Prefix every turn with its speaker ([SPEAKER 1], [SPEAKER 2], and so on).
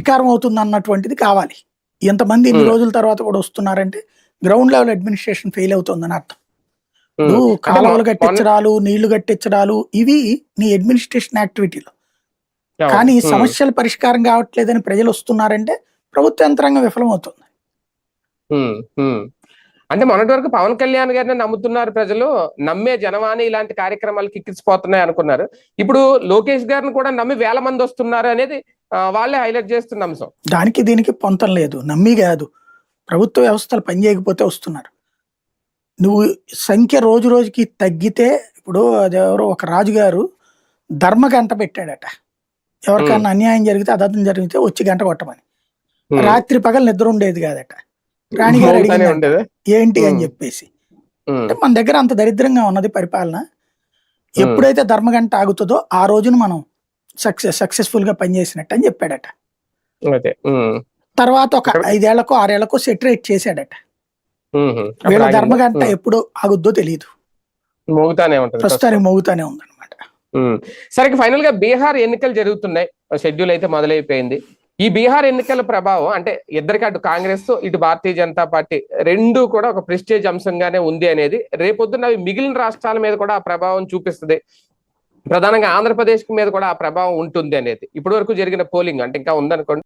[SPEAKER 1] పరిష్కారం అవుతుంది అన్నటువంటిది కావాలి. ఎంతమంది ఇన్ని రోజుల తర్వాత కూడా వస్తున్నారంటే గ్రౌండ్ లెవెల్ అడ్మినిస్ట్రేషన్ ఫెయిల్ అవుతుందని అర్థం. ఇప్పుడు కాలువలు కట్టించడాలు, నీళ్లు కట్టించడాలు ఇవి నీ అడ్మినిస్ట్రేషన్ యాక్టివిటీలో. కానీ సమస్యల పరిష్కారం కావట్లేదని ప్రజలు వస్తున్నారంటే ప్రభుత్వ యంత్రాంగం విఫలమవుతుంది.
[SPEAKER 2] అంటే మొన్నటి వరకు పవన్ కళ్యాణ్ గారిని నమ్ముతున్నారు ప్రజలు, నమ్మే జనవాణి ఇలాంటి కార్యక్రమాలు కిక్కిసిపోతున్నాయి అనుకున్నారు. ఇప్పుడు లోకేష్ గారిని కూడా నమ్మి వేల మంది వస్తున్నారు అనేది వాళ్ళే హైలైట్ చేస్తున్న అంశం.
[SPEAKER 1] దానికి దీనికి పొంతం లేదు, నమ్మి కాదు, ప్రభుత్వ వ్యవస్థలు పనిచేయకపోతే వస్తున్నారు. నువ్వు సంఖ్య రోజు రోజుకి తగ్గితే, ఇప్పుడు అదెవరో ఒక రాజుగారు ధర్మ గంట పెట్టాడట, ఎవరికన్నా అన్యాయం జరిగితే అదర్థం జరిగితే వచ్చి గంట కొట్టమని. రాత్రి పగలు నిద్ర ఉండేది కాదట. రాణిగారు అడిగింది ఏంటి అని చెప్పేసి. అంటే మన దగ్గర అంత దరిద్రంగా ఉన్నది పరిపాలన. ఎప్పుడైతే ధర్మగంట ఆగుతుందో ఆ రోజున మనం సక్సెస్ఫుల్ గా పనిచేసినట్టు అని చెప్పాడట. తర్వాత ఒక 5 ఏళ్లకో 6 ఏళ్లకో సెటరేట్ చేశాడట. వీళ్ళ ధర్మగంట ఎప్పుడు ఆగుద్దో తెలియదు, ప్రస్తుతానికి మోగుతానే ఉందన్నమాట.
[SPEAKER 2] సరే, ఫైనల్ గా బీహార్ ఎన్నికలు జరుగుతున్నాయి, షెడ్యూల్ అయితే మొదలైపోయింది. ఈ బీహార్ ఎన్నికల ప్రభావం అంటే ఇద్దరికి, అటు కాంగ్రెస్ ఇటు భారతీయ జనతా పార్టీ రెండు కూడా ఒక ప్రెస్టేజ్ అంశంగానే ఉంది అనేది రేపొద్దున అవి మిగిలిన రాష్ట్రాల మీద కూడా ఆ ప్రభావం చూపిస్తుంది. ప్రధానంగా ఆంధ్రప్రదేశ్ మీద కూడా ఆ ప్రభావం ఉంటుంది అనేది ఇప్పటి వరకు జరిగిన పోలింగ్ అంటే ఇంకా ఉందనుకోండి.